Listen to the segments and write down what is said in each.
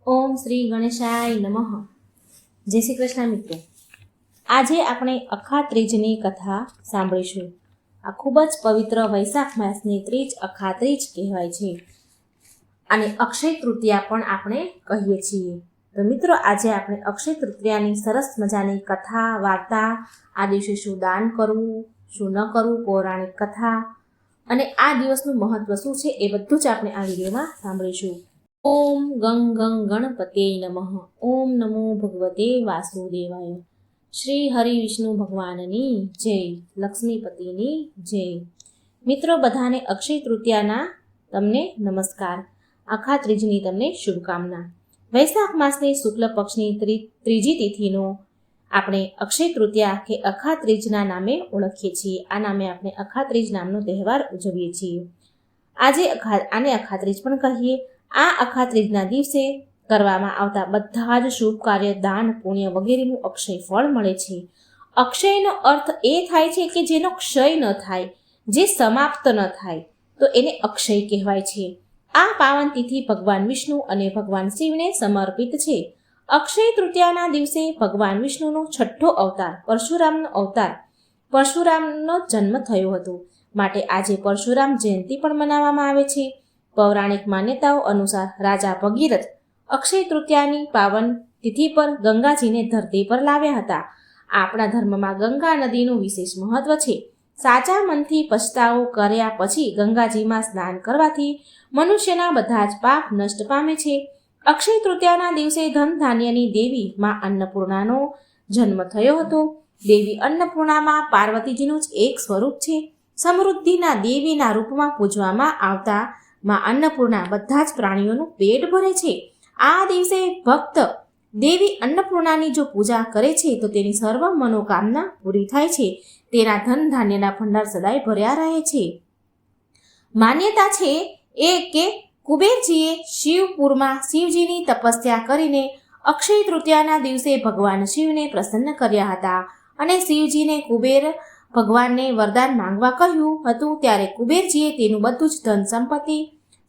ઓમ શ્રી ગણેશાય નમઃ. જય શ્રી કૃષ્ણ મિત્રો. આજે આપણે અખા ત્રીજની કથા સાંભળીશું. આ ખૂબ જ પવિત્ર વૈશાખ માસની ત્રીજ અખા ત્રીજ કહેવાય છે અને અક્ષય તૃતીયા પણ આપણે કહીએ છીએ. તો મિત્રો, આજે આપણે અક્ષય તૃતીયાની સરસ મજાની કથા વાર્તા, આ દિવસે શું દાન કરવું, શું ન કરવું, પૌરાણિક કથા અને આ દિવસનું મહત્વ શું છે એ બધું જ આપણે આ વિડીયોમાં સાંભળીશું. ઓમ ગંગ ગંગ ગણપતે નમઃ. ઓમ નમો ભગવતે વાસુદેવાય. શ્રી હરિ વિષ્ણુ ભગવાનની જય, લક્ષ્મીપતિની જય. મિત્રો, બધાને અક્ષય તૃતીયાના તમને નમસ્કાર. અખા ત્રીજની તમને શુભકામના. વૈશાખ માસની શુક્લ પક્ષની ત્રીજી તિથિનો આપણે અક્ષય તૃતીયા કે અખા ત્રીજના નામે ઓળખીએ છીએ. આ નામે આપણે અખા ત્રીજ નામનો તહેવાર ઉજવીએ છીએ. આને અખા ત્રીજ પણ કહીએ. આ અખા ત્રીજના દિવસે કરવામાં આવતા બધા જ શુભ કાર્ય, દાન, પુણ્ય વગેરેનું અક્ષય ફળ મળે છે. અક્ષયનો અર્થ એ થાય છે કે જેનો ક્ષય ન થાય, જે સમાપ્ત ન થાય, તો એને અક્ષય કહેવાય છે. આ પાવન તિથિ ભગવાન વિષ્ણુ અને ભગવાન શિવને સમર્પિત છે. અક્ષય તૃતીયાના દિવસે ભગવાન વિષ્ણુનો છઠ્ઠો અવતાર પરશુરામનો જન્મ થયો હતો. માટે આજે પરશુરામ જયંતિ પણ મનાવવામાં આવે છે. પૌરાણિક માન્યતાઓ અનુસાર રાજા ભગીરથ અક્ષય તૃતીયાની પાવન તિથિ પર ગંગાજીને ધરતી પર લાવ્યા હતા. આપણા ધર્મમાં ગંગા નદીનું વિશેષ મહત્વ છે. સાચા મનથી પછતાવો કર્યા પછી ગંગાજીમાં સ્નાન કરવાથી મનુષ્યના બધા જ પાપ નષ્ટ પામે છે. અક્ષય તૃતીયાના દિવસે ધન ધાન્યની દેવી માં અન્નપૂર્ણાનો જન્મ થયો હતો. દેવી અન્નપૂર્ણામાં પાર્વતીજીનું જ એક સ્વરૂપ છે. સમૃદ્ધિના દેવીના રૂપમાં પૂજવામાં આવતા માં અન્નપૂર્ણા બધા જ પ્રાણીઓનું પેટ ભરે છે. આ દિવસે ભક્ત દેવી અન્નપૂર્ણાની જો પૂજા કરે છે તો તેની સર્વ મનોકામના પૂરી થાય છે. તેના ધન ધાન્યના ભંડાર સદાય ભર્યા રહે છે. માન્યતા છે કે કુબેરજીએ શિવપુરમાં શિવજીની તપસ્યા કરીને અક્ષય તૃતીયાના દિવસે ભગવાન શિવને પ્રસન્ન કર્યા હતા અને શિવજીને કુબેર ભગવાનને વરદાન માંગવા કહ્યું હતું. ત્યારે કુબેરજીએ તેનું બધું જ ધન સંપત્તિ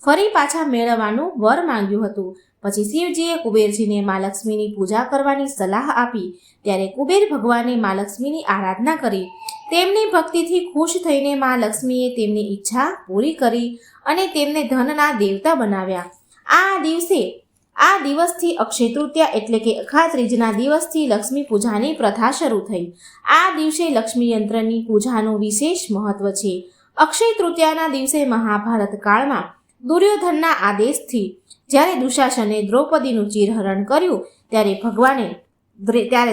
ફરી પાછા મેળવવાનું વર માંગ્યું હતું. પછી શિવજીએ કુબેરજીને મા લક્ષ્મીની પૂજા કરવાની સલાહ આપી. ત્યારે કુબેર ભગવાને મા લક્ષ્મીની આરાધના કરી. તેમની ભક્તિથી ખુશ થઈને મા લક્ષ્મીએ તેમની ઈચ્છા પૂરી કરી અને તેમને ધનના દેવતા બનાવ્યા. આ દિવસથી અક્ષય તૃતીયા એટલે કે અખા ત્રીજના દિવસથી લક્ષ્મી પૂજાની પ્રથા શરૂ થઈ. આ દિવસે લક્ષ્મી યંત્રની પૂજાનું વિશેષ મહત્વ છે. અક્ષય તૃતીયાના દિવસે મહાભારત કાળમાં દુર્યોધનના આદેશથી જ્યારે દુશાસને દ્રૌપદીનું ચીરહરણ કર્યું ત્યારે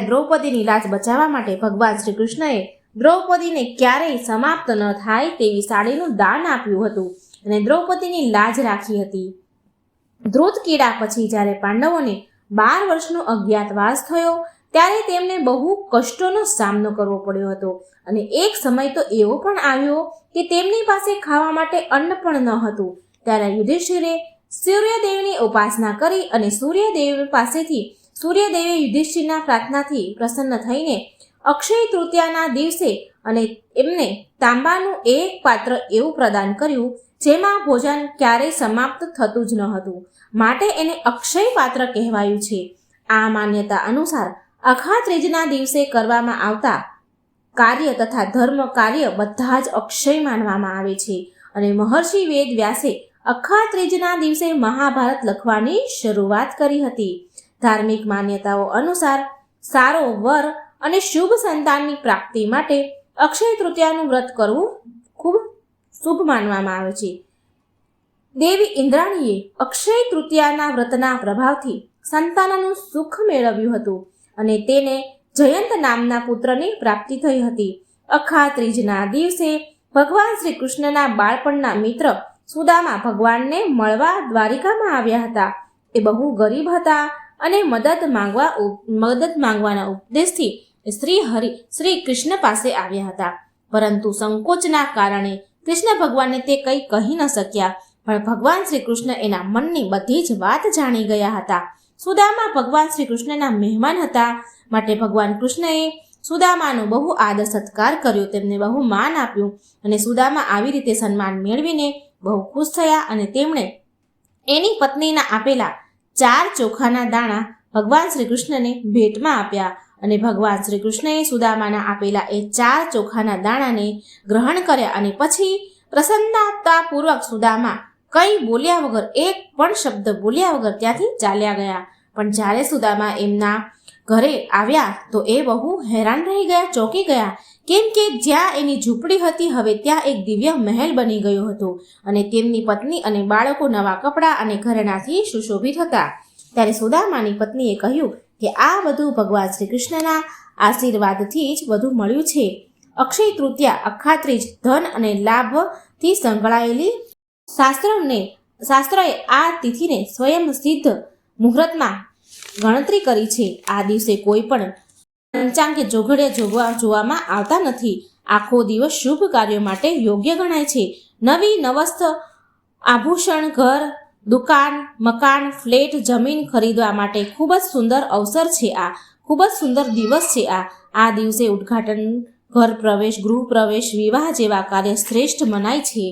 દ્રૌપદીની લાજ બચાવવા માટે ભગવાન શ્રી કૃષ્ણએ દ્રૌપદીને ક્યારેય સમાપ્ત ન થાય તેવી સાડીનું દાન આપ્યું હતું અને દ્રૌપદીની લાજ રાખી હતી. ધ્રુત કીડા પછી જ્યારે પાંડવોને 12 વર્ષનો અજ્ઞાતવાસ થયો ત્યારે તેમને બહુ કષ્ટોનો સામનો કરવો પડ્યો હતો અને એક સમય તો એવો પણ આવ્યો કે તેમની પાસે ખાવા માટે અન્ન પણ ન હતું. ત્યારે યુધિષ્ઠિરે સૂર્યદેવની ઉપાસના કરી અને સૂર્યદેવે યુધિષ્ઠિરના પ્રાર્થનાથી પ્રસન્ન થઈને અક્ષય તૃતીયાના દિવસે અને એમને તાંબાનું એક પાત્ર એવું પ્રદાન કર્યું જેમાં ભોજન ક્યારેય સમાપ્ત થતું જ ન હતું. માટે એને અક્ષય પાત્ર કહેવાયું છે. આ માન્યતા અનુસાર અખા ત્રીજના દિવસે કરવામાં આવતા કાર્ય તથા ધર્મ કાર્ય બધા જ અક્ષય માનવામાં આવે છે અને મહર્ષિ વેદ વ્યાસે અખા ત્રીજના દિવસે મહાભારત લખવાની શરૂઆત કરી હતી. ધાર્મિક માન્યતાઓ અનુસાર સારો વર અને શુભ સંતાનની પ્રાપ્તિ માટે અક્ષય તૃતીયાનું વ્રત કરવું ખૂબ શુભ માનવામાં આવે છે. દેવી ઇન્દ્રાણીએ અક્ષય તૃતીયાના વ્રતના પ્રભાવથી સંતાનનું સુખ મેળવ્યું હતું અને તેને જયંત નામના પુત્રની પ્રાપ્તિ થઈ હતી. અખા ત્રીજના દિવસે ભગવાન શ્રી કૃષ્ણના બાળપણના મિત્ર સુદામા ભગવાનને મળવા દ્વારિકામાં આવ્યા હતા. એ બહુ ગરીબ હતા અને મદદ માંગવાના ઉપદેશથી શ્રી કૃષ્ણ પાસે આવ્યા હતા. પરંતુ સંકોચના કારણે કૃષ્ણ ભગવાનને તે કંઈ કહી ન શક્યા. પણ ભગવાન શ્રી કૃષ્ણ એના મનની બધી જ વાત જાણી ગયા હતા. સુદામા ભગવાન શ્રી કૃષ્ણના મહેમાન હતા. માટે ભગવાન કૃષ્ણએ સુદામાનો બહુ આદર સત્કાર કર્યો, તેમને બહુ માન આપ્યું અને સુદામા આવી રીતે સન્માન મેળવીને બહુ ખુશ થયા અને તેમણે એની પત્નીના આપેલા 4 ચોખાના દાણા ભગવાન શ્રી કૃષ્ણને ભેટમાં આપ્યા અને ભગવાન શ્રી કૃષ્ણએ સુદામાના આપેલા એ 4 ચોખાના દાણાને ગ્રહણ કર્યા અને પછી પ્રસન્નતાપૂર્વક સુદામા કંઈ બોલ્યા વગર, એક પણ શબ્દ બોલ્યા વગર ત્યાંથી ચાલ્યા ગયા. પણ જ્યારે સુદામા એમના ઘરે આવ્યા તો એ બહુ હેરાન રહી ગયા, ચોંકી ગયા, કેમ કે જ્યાં એની ઝૂંપડી હતી હવે ત્યાં એક દિવ્ય મહેલ બની ગયો હતો અને તેમની પત્ની અને બાળકો નવા કપડાં અને ઘરેણાથી સુશોભિત હતા. ત્યારે સુદામાની પત્નીએ કહ્યું કે આ બધું ભગવાન શ્રી કૃષ્ણના આશીર્વાદથી જ બધું મળ્યું છે. અક્ષય તૃતીયા, અખાત્રીજ, ધન અને લાભથી સંકળાયેલી શાસ્ત્રોએ આ તિથિને સ્વયં સિદ્ધ મુહૂર્તમાં ગણતરી કરી છે. આ દિવસે કોઈ પણ પંચાંગ કે જોઘડિયા જોવામાં આવતા નથી. આખો દિવસ શુભ કાર્યો માટે યોગ્ય ગણાય છે. નવી નવસ્થ, આભૂષણ, ઘર, દુકાન, મકાન, ફ્લેટ, જમીન ખરીદવા માટે ખૂબ જ સુંદર અવસર છે. આ ખૂબ જ સુંદર દિવસ છે. આ દિવસે ઉદ્ઘાટન, ઘર પ્રવેશ, ગૃહ પ્રવેશ, વિવાહ જેવા કાર્ય શ્રેષ્ઠ મનાય છે.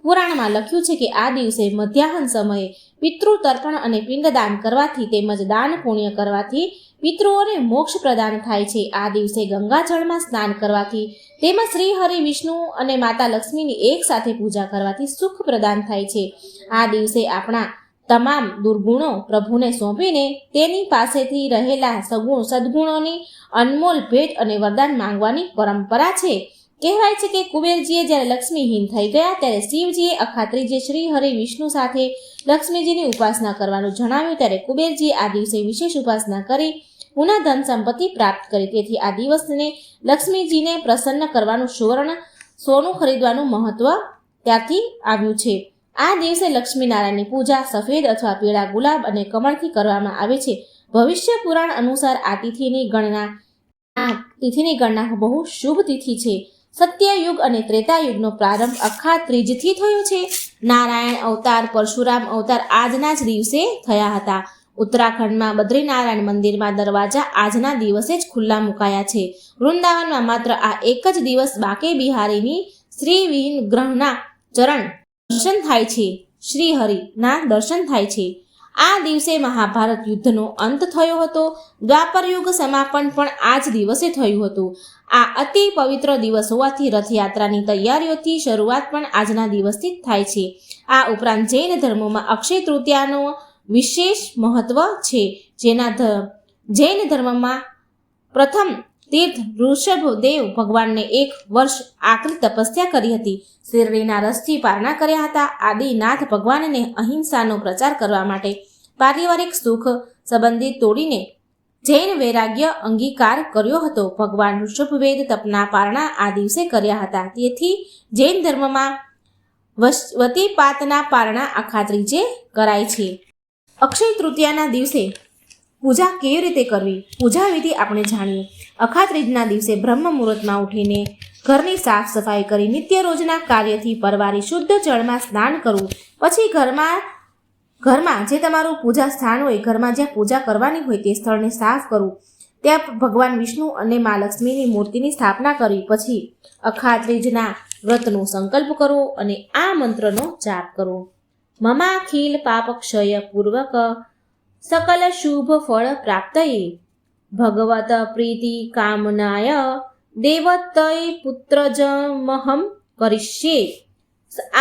પુરાણમાં લખ્યું છે કે આ દિવસે મધ્યાહન સમયે પિતૃ તર્પણ અને પિંડદાન કરવાથી તેમજ દાન પુણ્ય કરવાથી પિતૃઓને મોક્ષ પ્રદાન થાય છે. આ દિવસે ગંગાજળમાં સ્નાન કરવાથી તેમજ શ્રી હરિ, વિષ્ણુ અને માતા લક્ષ્મીની એક સાથે પૂજા કરવાથી સુખ પ્રદાન થાય છે. આ દિવસે આપણા તમામ દુર્ગુણો પ્રભુને સોંપીને તેની પાસેથી રહેલા સદગુણોની અનમોલ ભેટ અને વરદાન માંગવાની પરંપરા છે. કહેવાય છે કે કુબેરજીએ જ્યારે લક્ષ્મીહીન થઈ ગયા ત્યારે શિવજીએ અખાત્રીજે શ્રી હરિ, વિષ્ણુ સાથે લક્ષ્મીજીની ઉપાસના કરવાનું જણાવ્યું. ત્યારે કુબેરજીએ આ દિવસે વિશેષ ઉપાસના કરી પુનઃ ધન સંપત્તિ પ્રાપ્ત કરી. તેથી આ દિવસને લક્ષ્મીજીને પ્રસન્ન કરવાનું સોનું ખરીદવાનું મહત્વ ત્યારથી આવ્યું છે. આ દિવસે લક્ષ્મીનારાયણની પૂજા સફેદ અથવા પીળા ગુલાબ અને કમળથી કરવામાં આવે છે. ભવિષ્ય પુરાણ અનુસાર આ તિથિની ગણના બહુ શુભ તિથિ છે. સત્યયુગ અને ત્રેતાયુગનો પ્રારંભ અખાત્રીજથી થયો છે. નારાયણ અવતાર, પરશુરામ અવતાર આજના જ દિવસે થયા હતા. ઉત્તરાખંડમાં બદ્રીનારાયણ મંદિરમાં દરવાજા આજના દિવસે જ ખુલ્લા મુકાયા છે. વૃંદાવનમાં માત્ર આ એક જ દિવસ બાકે બિહારીની શ્રી વિગ્રહના ચરણ દર્શન થાય છે. શ્રી હરિના દર્શન થાય છે. આ દિવસે મહાભારત યુદ્ધનો અંત થયો હતો. દ્વાપર યુગ સમાપન પણ આ જ દિવસે થયું હતું. આ અતિ પવિત્ર દિવસ હોવાથી રથયાત્રાની તૈયારીઓથી શરૂઆત પણ આજના દિવસથી જ થાય છે. આ ઉપરાંત જૈન ધર્મોમાં અક્ષય તૃતીયાનો વિશેષ મહત્વ છે. જૈન ધર્મમાં પ્રથમ તીર્થ ઋષભદેવ ભગવાનને 1 વર્ષ આકરી તપસ્યા કરી હતી. શેરડીના રસથી પારણા કર્યા હતા. આદિનાથ ભગવાનને અહિંસાનો પ્રચાર કરવા માટે પારિવારિક સુખ સંબંધી તોડીને જૈન વૈરાગ્ય અંગીકાર કર્યો હતો. ભગવાન ઋષભવેદ તપના પારણા આ દિવસે કર્યા હતા. તેથી જૈન ધર્મમાં વતીપાતના પારણા અખાત્રીજે કરાય છે. અક્ષય તૃતીયાના દિવસે પૂજા કેવી રીતે કરવી? પૂજા વિધિ આપણે જાણીએ. અખાત્રીજના દિવસે બ્રહ્મ મુહૂર્તમાં ઉઠીને ઘરની સાફ સફાઈ કરી નિત્ય રોજના કાર્યથી પરવારી શુદ્ધ જળમાં સ્નાન કરવું. પછી ઘરમાં જે તમારું પૂજા સ્થાન હોય, ઘરમાં જ્યાં પૂજા કરવાની હોય તે સ્થળને સાફ કરવું. ત્યાં ભગવાન વિષ્ણુ અને મા લક્ષ્મીની મૂર્તિની સ્થાપના કરવી. પછી અખાત્રીજના વ્રતનો સંકલ્પ કરવો અને આ મંત્રનો જાપ કરવો. મમાખિલ પાપક્ષય પૂર્વક સકલ શુભ ફળ પ્રાપ્તયે ભગવત પ્રીતિ કામનાય દેવતય પુત્રજમહમ કરીષ્યે.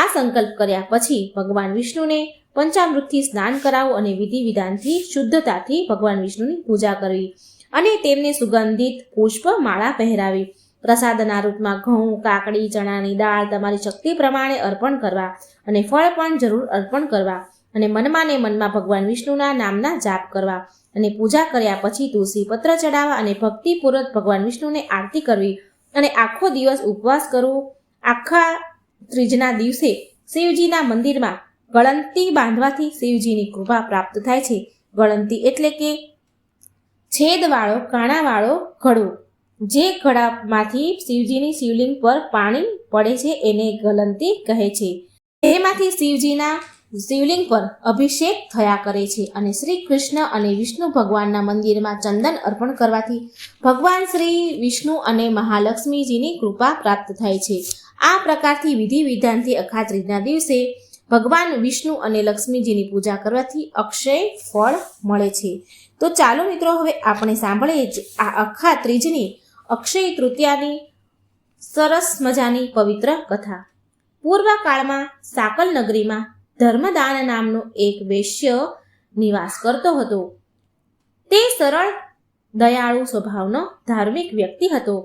આ સંકલ્પ કર્યા પછી ભગવાન વિષ્ણુને પંચામૃતથી સ્નાન કરાવો અને વિધિ વિધાનથી શુદ્ધતાથી ભગવાન વિષ્ણુની પૂજા કરવી અને તેમને સુગંધિત પુષ્પ માળા પહેરાવી. પ્રસાદના રૂપમાં ઘઉં, કાકડી, ચણાની દાળ તમારી શક્તિ પ્રમાણે અર્પણ કરવા અને ફળ પણ જરૂર અર્પણ કરવા અને મનમાં ને મનમાં ભગવાન વિષ્ણુના નામના જાપ કરવા અને પૂજા કર્યા પછી તુલસી પત્ર ચડાવવા અને ભક્તિપૂર્વક ભગવાન વિષ્ણુને આરતી કરવી અને આખો દિવસ ઉપવાસ કરવો. આખા ત્રીજના દિવસે શિવજીના મંદિરમાં ગળંતી બાંધવાથી શિવજીની કૃપા પ્રાપ્ત થાય છે. ગળંતી એટલે કે છેદવાળો કાણાવાળો ઘડો. જે ઘડામાંથી શિવજીની શિવલિંગ પર પાણી પડે છે એને ગલંતી કહે છે. તેમાંથી શિવજીના શિવલિંગ પર અભિષેક થયા કરે છે અને શ્રી કૃષ્ણ અને વિષ્ણુ ભગવાનના મંદિરમાં ચંદન અર્પણ કરવાથી ભગવાન શ્રી વિષ્ણુ અને મહાલક્ષ્મીજીની કૃપા પ્રાપ્ત થાય છે. આ પ્રકારથી વિધિ વિધાનથી અખાત્રીજના દિવસે ભગવાન વિષ્ણુ અને લક્ષ્મીજીની પૂજા કરવાથી અક્ષય ફળ મળે છે. તો ચાલો મિત્રો, હવે આપણે સાંભળીએ જ આ અખા ત્રીજની અક્ષય તૃતીયાની સરસ મજાની પવિત્ર કથા. પૂર્વકાળમાં સાકલ નગરીમાં ધર્મદાન નામનો એક વૈશ્ય નિવાસ કરતો હતો. તે સરળ દયાળુ સ્વભાવનો ધાર્મિક વ્યક્તિ હતો.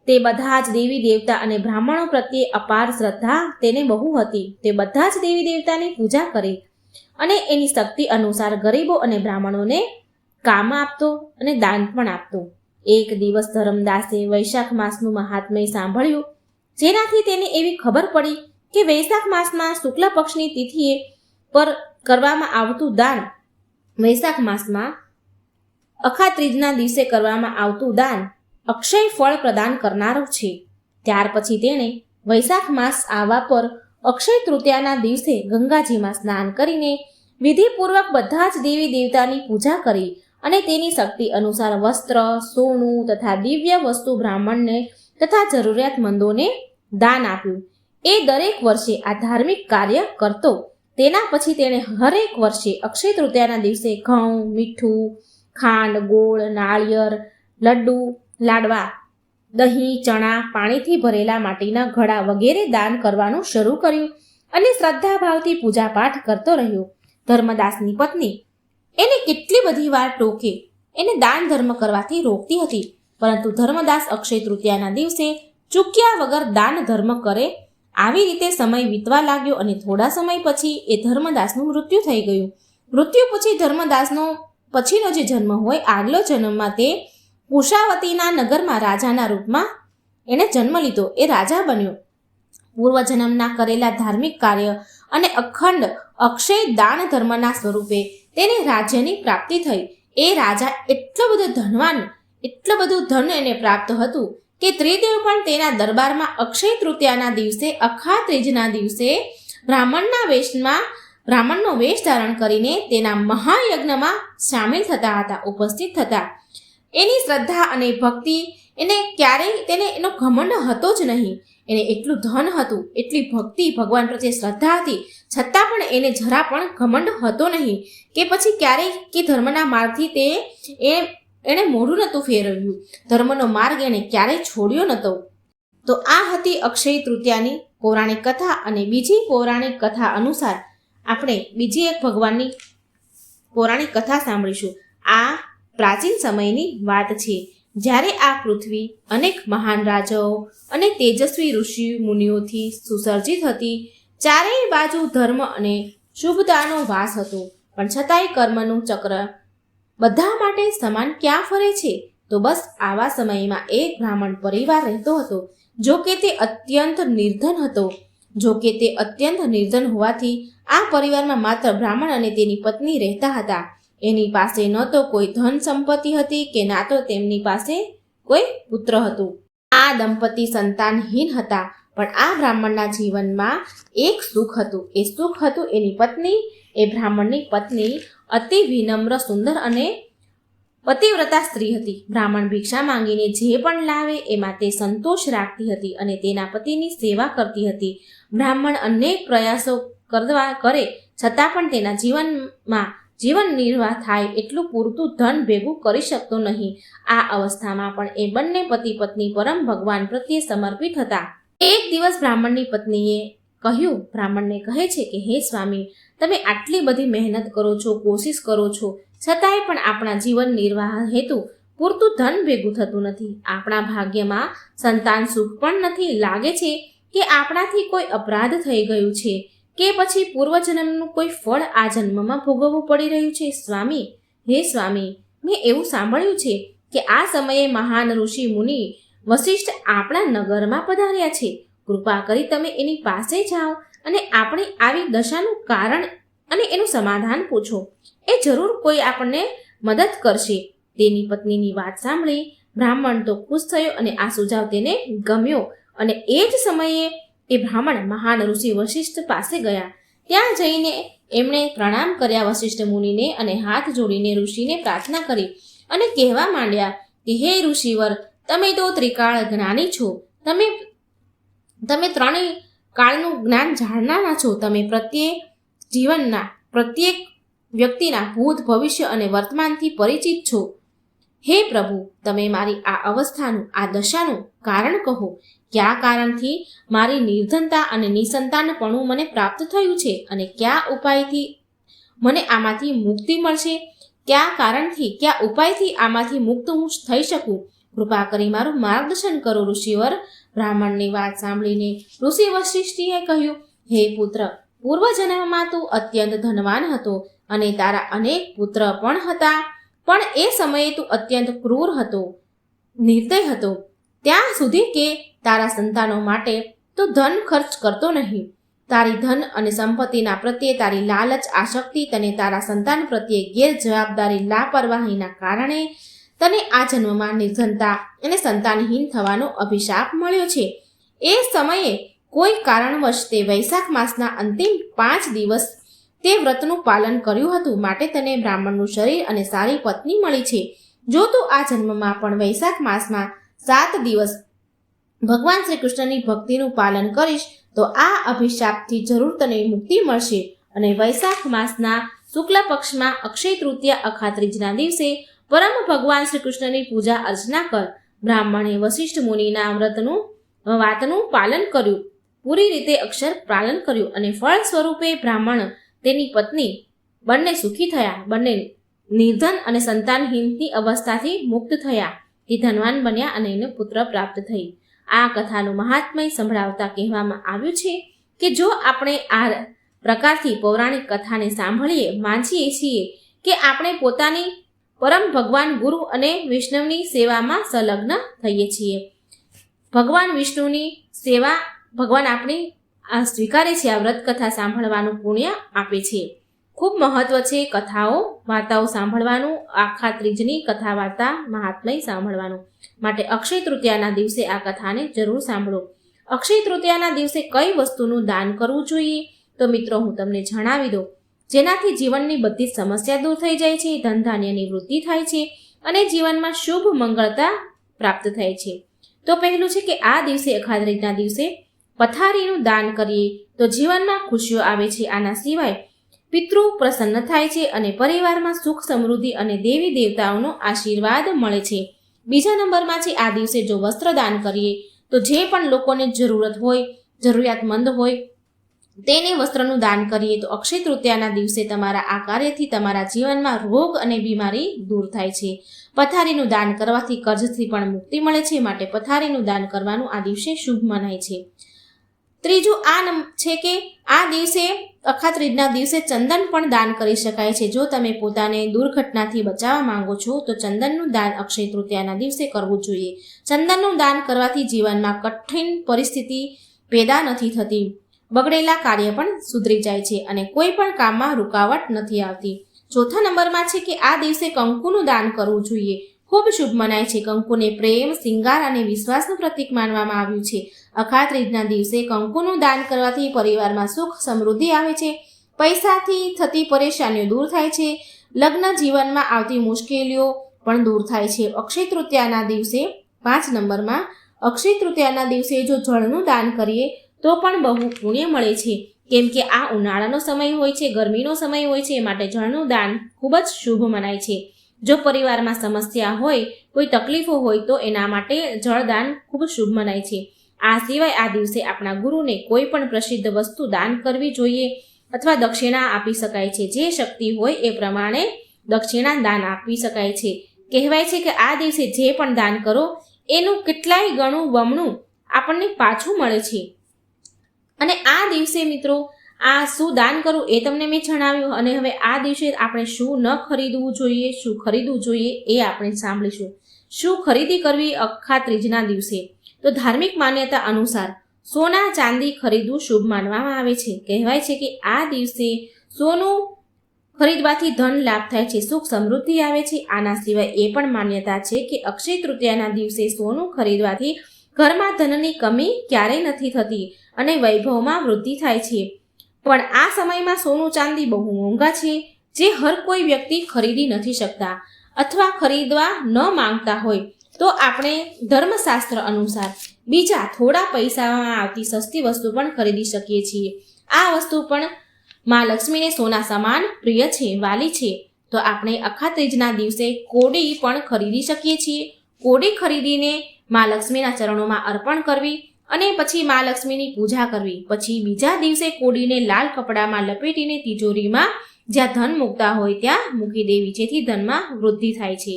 તે બધા જ દેવી દેવતા અને બ્રાહ્મણો પ્રત્યે અપાર શ્રદ્ધા તેને બહુ હતી. તે બધા જ દેવી દેવતાની પૂજા કરે અને એની શક્તિ અનુસાર ગરીબો અને બ્રાહ્મણોને કામ આપતો અને દાન પણ આપતો. એક દિવસ ધર્મદાસે વૈશાખ માસનું મહાત્મ્ય સાંભળ્યું, જેનાથી તેને એવી ખબર પડી કે વૈશાખ માસમાં શુક્લ પક્ષની તિથિએ પર કરવામાં આવતું દાન, વૈશાખ માસમાં અખા ત્રીજના દિવસે કરવામાં આવતું દાન અક્ષય ફળ પ્રદાન કરનારું છે. ત્યાર પછી તેણે વૈશાખ માસ આવવા પર અક્ષય તૃતીયાના દિવસે ગંગાજીમાં સ્નાન કરીને વિધિપૂર્વક બધા જ દેવી દેવતાની પૂજા કરી અને તેની શક્તિ અનુસાર વસ્ત્ર, સોનું તથા દિવ્ય વસ્તુ બ્રાહ્મણને તથા જરૂરિયાતમંદોને દાન આપ્યું. એ દરેક વર્ષે આ ધાર્મિક કાર્ય કરતો. તેના પછી તેણે હરેક વર્ષે અક્ષય તૃતીયાના દિવસે ઘઉં, મીઠું, ખાંડ, ગોળ, નાળિયેર, લડ્ડુ, લાડવા, દહીં, ચણા, પાણીથી ભરેલા માટીના ઘડા વગેરે દાન કરવાનું શરૂ કર્યું અને શ્રદ્ધાભાવથી પૂજાપાઠ કરતો રહ્યો. ધર્મદાસની પત્ની એને કેટલી બધી વાર ટોકે, એને દાન ધર્મ કરવાથી રોકતી હતી, પરંતુ ધર્મદાસ અક્ષય તૃતીયાના દિવસે ચૂક્યા વગર દાન ધર્મ કરે. આવી રીતે સમય વીતવા લાગ્યો અને થોડા સમય પછી એ ધર્મદાસનું મૃત્યુ થઈ ગયું. મૃત્યુ પછી ધર્મદાસનો પછીનો જે જન્મ હોય, આગલો જન્મમાં તે કુશાવતીના નગરમાં રાજાના રૂપમાં એણે જન્મ લીધો. એ રાજા બન્યો. પૂર્વજન્મના કરેલા ધાર્મિક કાર્ય અને અખંડ અક્ષય દાન ધર્મના સ્વરૂપે તેને રાજ્યની પ્રાપ્તિ થઈ. એ રાજા એટલો બધો ધનવાન, એટલું બધું ધન એને પ્રાપ્ત હતું કે ત્રિદેવ પણ તેના દરબારમાં અક્ષય તૃતીયાના દિવસે, અખા ત્રીજના દિવસે બ્રાહ્મણનો વેશ ધારણ કરીને તેના મહાયજ્ઞમાં સામેલ થતા હતા, ઉપસ્થિત થતા. એની શ્રદ્ધા અને ભક્તિ તેને એનો ઘમંડ હતો જ નહીં. એને એટલું ધન હતું, એટલી ભક્તિ, ભગવાન પ્રત્યે શ્રદ્ધા હતી, છતાં પણ એને જરા પણ ઘમંડ હતો નહીં કે પછી ક્યારેય કે ધર્મના માર્ગથી એણે મોઢું નહોતું ફેરવ્યું. ધર્મનો માર્ગ એણે ક્યારેય છોડ્યો નહોતો. તો આ હતી અક્ષય તૃતીયાની પૌરાણિક કથા. અને બીજી પૌરાણિક કથા અનુસાર આપણે બીજી એક ભગવાનની પૌરાણિક કથા સાંભળીશું. આ પ્રાચીન સમયની વાત છે, જ્યારે આ પૃથ્વી અનેક મહાન રાજાઓ અને તેજસ્વી ઋષિ મુનિઓથી સુસર્જિત હતી. ચારેય બાજુ ધર્મ અને શુભતાનો વાસ હતો, પણ છતાંય કર્મનું ચક્ર બધા માટે સમાન ક્યાં ફરે છે? તો બસ આવા સમયમાં એક બ્રાહ્મણ પરિવાર રહેતો હતો. જો કે તે અત્યંત નિર્ધન હોવાથી આ પરિવારમાં માત્ર બ્રાહ્મણ અને તેની પત્ની રહેતા હતા. એની પાસે ન તો કોઈ ધન સંપત્તિ હતી કે ના તો તેમની પાસે કોઈ પુત્ર હતું. આ દંપતી સંતાનહીન હતા, પણ આ બ્રાહ્મણના જીવનમાં એક સુખ હતું. એ સુખ હતું એની પત્ની. એ બ્રાહ્મણની પત્ની અતિ વિનમ્ર, સુંદર અને પતિવ્રતા સ્ત્રી હતી. બ્રાહ્મણ ભિક્ષા માંગીને જે પણ લાવે એમાં તે સંતોષ રાખતી હતી અને તેના પતિની સેવા કરતી હતી. બ્રાહ્મણ અનેક પ્રયાસો કરે છતાં પણ તેના જીવન નિર્વાહ થાય એટલું પૂરતું ધન ભેગું કરી શકતો નહીં. આ અવસ્થામાં પણ એ બંને પતિ પત્ની પરમ ભગવાન પ્રત્યે સમર્પિત હતા. એક દિવસ બ્રાહ્મણની પત્નીએ બ્રાહ્મણને કહે છે કે હે સ્વામી, તમે આટલી બધી મહેનત કરો છો, કોશિશ કરો છો, છતાંય પણ આપણા જીવન નિર્વાહ હેતુ પૂરતું ધન ભેગું થતું નથી. આપણા ભાગ્યમાં સંતાન સુખ પણ નથી. લાગે છે કે આપણાથી કોઈ અપરાધ થઈ ગયું છે કે પછી પૂર્વજન્મનું કોઈ ફળ આ જન્મમાં ભોગવવું પડી રહ્યું છે. સ્વામી, હે સ્વામી, મેં એવું સાંભળ્યું છે કે આ સમયે મહાન ઋષિ મુનિ વશિષ્ઠ આપણા નગરમાં પધાર્યા છે. કૃપા કરી તમે એની પાસે જાઓ અને આપણી આવી દશાનું કારણ અને એનું સમાધાન પૂછો. એ જરૂર કોઈ આપણને મદદ કરશે. તેની પત્નીની વાત સાંભળી બ્રાહ્મણ તો ખુશ થયો અને આ સુઝાવ તેને ગમ્યો. અને એ જ સમયે એ બ્રાહ્મણ મહાન ઋષિ વશિષ્ઠ પાસે ગયા. ત્યાં જઈને એમણે પ્રણામ કર્યા વશિષ્ઠ મુનિને અને હાથ જોડીને ઋષિને પ્રાર્થના કરી અને કહેવા માંડ્યા કે હે ઋષિવર, તમે તો ત્રિકાળ જ્ઞાની છો. તમે ત્રણેય કાળનું જ્ઞાન જાણનારા છો. તમે પ્રત્યેક વ્યક્તિના ભૂત, ભવિષ્ય અને વર્તમાનથી પરિચિત છો. હે પ્રભુ, તમે મારી આ અવસ્થાનું, આ દશાનું કારણ કહો. કયા કારણથી મારી નિર્ધનતા અને નિસંતાનપણું મને પ્રાપ્ત થયું છે અને કયા ઉપાયથી મને આમાંથી મુક્તિ મળશે? કયા કારણથી, કયા ઉપાયથી આમાંથી મુક્ત હું થઈ શકું? કૃપા કરી મારું માર્ગદર્શન કરો. ઋષિવર બ્રાહ્મણની વાત સાંભળીને ઋષિ વશિષ્ઠીએ કહ્યું, હે પુત્ર, પૂર્વજન્મમાં તું અત્યંત ધનવાન હતો અને તારા અનેક પુત્ર પણ હતા, પણ એ સમયે તું અત્યંત ક્રૂર હતો, નિર્દય હતો, ત્યાં સુધી કે તારા સંતાનો માટે તો ધન ખર્ચ કરતો નહીં. તારી ધન અને સંપત્તિના પ્રત્યે તારી લાલચ, આસક્તિ તને તારા સંતાન પ્રત્યે ગેરજવાબદારી, લાપરવાહીના કારણે તને આ જન્મમાં નિર્ધનતા અને સંતાનહીન થવાનો અભિશાપ મળ્યો છે. એ સમયે કોઈ કારણવશ તે વૈશાખ માસના અંતિમ 5 દિવસ તે વ્રતનું પાલન કર્યું હતું, માટે તને બ્રાહ્મણનું શરીર અને સારી પત્ની મળી છે. જો તું આ જન્મમાં પણ વૈશાખ માસમાં 7 દિવસ ભગવાન શ્રી કૃષ્ણની ભક્તિનું પાલન કરીશ તો આ અભિશાપથી જરૂર તને મુક્તિ મળશે. અને વૈશાખ માસના શુક્લ પક્ષમાં અક્ષય તૃતીયા અખાત્રીજના દિવસે પરમ ભગવાન શ્રી કૃષ્ણની પૂજા અર્ચના કર. બ્રાહ્મણે વશિષ્ઠ મુનિના વાતનું પાલન કર્યું, પૂરી રીતે અક્ષર પાલન કર્યું અને ફળ સ્વરૂપે બ્રાહ્મણ, તેની પત્ની બંને સુખી થયા. બંને નિર્ધન અને સંતાનહીનની અવસ્થાથી મુક્ત થયા. તે ધનવાન બન્યા અને એને પુત્ર પ્રાપ્ત થઈ. આ કથાનું મહાત્મય સંભળાવતા કહેવામાં આવ્યું છે કે જો આપણે આ પ્રકારથી પૌરાણિક કથાને સાંભળીએ, માનીએ છીએ કે આપણે પોતાની પરમ ભગવાન ગુરુ અને વિષ્ણુની સેવામાં સંલગ્ન થઈએ છીએ. ભગવાન વિષ્ણુની સેવા ભગવાન આપણી આ સ્વીકારે છે. આ વ્રત કથા સાંભળવાનું પુણ્ય આપે છે. ખૂબ મહત્વ છે કથાઓ, વાર્તાઓ સાંભળવાનું, આખા ત્રીજની કથા વાર્તા મહાત્મય સાંભળવાનું. માટે અક્ષય તૃતીયાના દિવસે આ કથાને જરૂર સાંભળો. અક્ષય તૃતીયાના દિવસે કઈ વસ્તુનું દાન કરવું જોઈએ? તો મિત્રો હું તમને જણાવી દઉં, જેનાથી જીવનની બધી જ સમસ્યા દૂર થઈ જાય છે, ધન ધાન્યની વૃદ્ધિ થાય છે અને જીવનમાં શુભ મંગળતા પ્રાપ્ત થાય છે. તો પહેલું છે કે આ દિવસે, અખાત્રીજના દિવસે પથારીનું દાન કરીએ તો જીવનમાં ખુશીઓ આવે છે. આના સિવાય પિતૃ પ્રસન્ન થાય છે અને પરિવારમાં સુખ, સમૃદ્ધિ અને દેવી દેવતાઓનો આશીર્વાદ મળે છે. બીજા નંબરમાં છે આ દિવસે જો વસ્ત્ર દાન કરીએ તો જે પણ લોકોને જરૂરિયાતમંદ હોય તેને વસ્ત્રનું દાન કરીએ તો અક્ષય તૃતીયાના દિવસે તમારા આ કાર્યથી તમારા જીવનમાં રોગ અને બીમારી દૂર થાય છે. પથારીનું દાન કરવાથી કર્જથી પણ મુક્તિ મળે છે, માટે પથારીનું દાન કરવાનું આ દિવસે શુભ મનાય છે. ત્રીજું છે કે આ દિવસે, અખાત્રીજના દિવસે ચંદન પણ દાન કરી શકાય છે. જો તમે પોતાને દુર્ઘટનાથી બચાવવા માંગો છો તો ચંદનનું દાન અક્ષય તૃતીયાના દિવસે કરવું જોઈએ. ચંદનનું દાન કરવાથી જીવનમાં કઠિન પરિસ્થિતિ પેદા નથી થતી, બગડેલા કાર્ય પણ સુધરી જાય છે અને કોઈ પણ કામમાં રૂકાવટ નથી આવતી. ચોથા નંબરમાં છે કે આ દિવસે કંકુનું દાન કરવું જોઈએ. ખૂબ શુભ મનાય છે. કંકુને પ્રેમ, શિંગાર અને વિશ્વાસનું પ્રતીક માનવામાં આવ્યું છે. અખાત્રીજના દિવસે કંકુનું દાન કરવાથી પરિવારમાં સુખ, સમૃદ્ધિ આવે છે, પૈસાથી થતી પરેશાનીઓ દૂર થાય છે, લગ્ન જીવનમાં આવતી મુશ્કેલીઓ પણ દૂર થાય છે. અક્ષય તૃતીયાના દિવસે 5 નંબરમાં, અક્ષય તૃતીયાના દિવસે જો જળનું દાન કરીએ તો પણ બહુ પુણ્ય મળે છે, કેમ કે આ ઉનાળાનો સમય હોય છે, ગરમીનો સમય હોય છે, માટે જળનું દાન ખૂબ જ શુભ મનાય છે. જો પરિવારમાં સમસ્યા હોય, કોઈ તકલીફો હોય તો એના માટે જળદાન ખૂબ શુભ મનાય છે. આ સિવાય આ દિવસે આપણા ગુરુને કોઈ પણ પ્રસિદ્ધ વસ્તુ દાન કરવી જોઈએ અથવા દક્ષિણા આપી શકાય છે. જે શક્તિ હોય એ પ્રમાણે દક્ષિણા દાન આપી શકાય છે. કહેવાય છે કે આ દિવસે જે પણ દાન કરો એનું કેટલાય ગણું બમણું આપણને પાછું મળે છે. અને આ દિવસે મિત્રો આ શું દાન કરવું એ તમને મેં જણાવ્યું. અને હવે આ દિવસે આપણે શું ન ખરીદવું જોઈએ, શું ખરીદવું જોઈએ એ આપણે સાંભળીશું. શું ખરીદી કરવી અખાત્રીજના દિવસે? તો ધાર્મિક માન્યતા અનુસાર સોના, ચાંદી ખરીદવું શુભ માનવામાં આવે છે. કહેવાય છે કે આ દિવસે સોનું ખરીદવાથી ધન લાભ થાય છે, સુખ સમૃદ્ધિ આવે છે. આના સિવાય એ પણ માન્યતા છે કે અક્ષય તૃતીયાના દિવસે સોનું ખરીદવાથી ઘરમાં ધનની કમી ક્યારેય નથી થતી અને વૈભવમાં વૃદ્ધિ થાય છે. પણ આ સમયમાં સોનું, ચાંદી બહુ મોંઘા છે, જે હર કોઈ વ્યક્તિ ખરીદી નથી શકતા અથવા ખરીદવા ન માંગતા હોય તો આપણે ધર્મશાસ્ત્ર અનુસાર બીજા થોડા પૈસામાં આવતી સસ્તી વસ્તુ પણ ખરીદી શકીએ છીએ. આ વસ્તુ પણ મા લક્ષ્મીને સોના સમાન પ્રિય છે, વાલી છે. તો આપણે અખાત્રીજના દિવસે કોડી પણ ખરીદી શકીએ છીએ. કોડી ખરીદીને મા લક્ષ્મીના ચરણોમાં અર્પણ કરવી અને પછી મા લક્ષ્મીની પૂજા કરવી. પછી બીજા દિવસે કોડીને લાલ કપડામાં લપેટીને તિજોરીમાં જ્યાં ધન મૂકતા હોય ત્યાં મૂકી દેવી, જેથી ધનમાં વૃદ્ધિ થાય છે.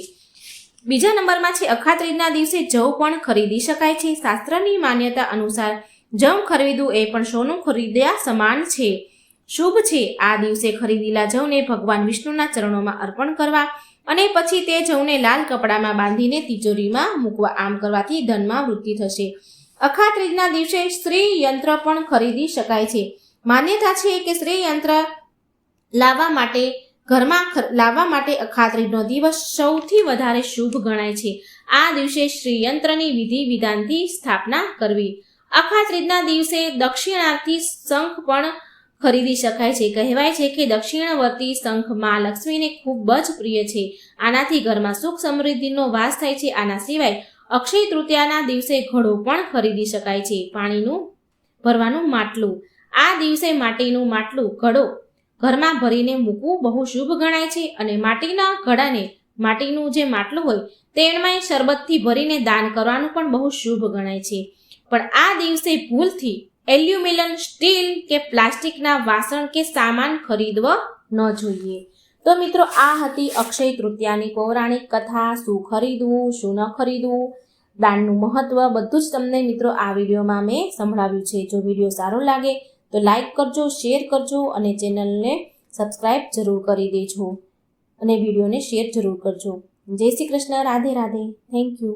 બીજા નંબરમાં છે અખાત્રીજના દિવસે જવ પણ ખરીદી શકાય છે. શાસ્ત્રની માન્યતા અનુસાર જવ ખરીદવું એ પણ સોનું ખરીદ્યા સમાન છે, શુભ છે. આ દિવસે ખરીદેલા જવને ભગવાન વિષ્ણુના ચરણોમાં અર્પણ કરવા અને પછી તે જવને લાલ કપડામાં બાંધીને તિજોરીમાં મૂકવા. આમ કરવાથી ધનમાં વૃદ્ધિ થશે. અખાત્રીજના દિવસે શ્રી યંત્ર પણ ખરીદી શકાય છે. માન્યતા છે કે શ્રી યંત્ર ઘરમાં લાવવા માટે અખાત્રીજનો દિવસ સૌથી વધારે શુભ ગણાય છે. આ દિવસે શ્રી યંત્રની વિધિ વિધાનથી સ્થાપના કરવી. અખાત્રીજના દિવસે દક્ષિણાર્થી શંખ પણ ખરીદી શકાય છે. કહેવાય છે કે દક્ષિણવર્તી શંખ મા લક્ષ્મીને ખૂબ જ પ્રિય છે. આનાથી ઘરમાં સુખ સમૃદ્ધિનો વાસ થાય છે. આના સિવાય અક્ષય તૃતીયાના દિવસે ઘડો પણ ખરીદી શકાય છે. પાણીનું ભરવાનું માટલું. આ દિવસે માટીનું માટલું, ઘડો ઘરમાં ભરીને મૂકવું બહુ શુભ ગણાય છે. અને માટીના ઘડાને, માટીનું જે માટલું હોય તેમાં શરબતથી ભરીને દાન કરવાનું પણ બહુ શુભ ગણાય છે. પણ આ દિવસે ભૂલથી એલ્યુમિનિયમ, સ્ટીલ કે પ્લાસ્ટિકના વાસણ કે સામાન ખરીદવો ન જોઈએ. તો મિત્રો, આ હતી અક્ષય તૃતીયાની પૌરાણિક કથા. શું ખરીદવું, શું ન ખરીદવું, દાનનું મહત્વ બધું જ તમને મિત્રો આ વિડીયોમાં મેં સંભળાવ્યું છે. જો વિડીયો સારો લાગે તો લાઈક કરજો, શેર કરજો અને ચેનલને સબસ્ક્રાઈબ જરૂર કરી દેજો અને વિડીયોને શેર જરૂર કરજો. જય શ્રી કૃષ્ણ. રાધે રાધે. Thank you.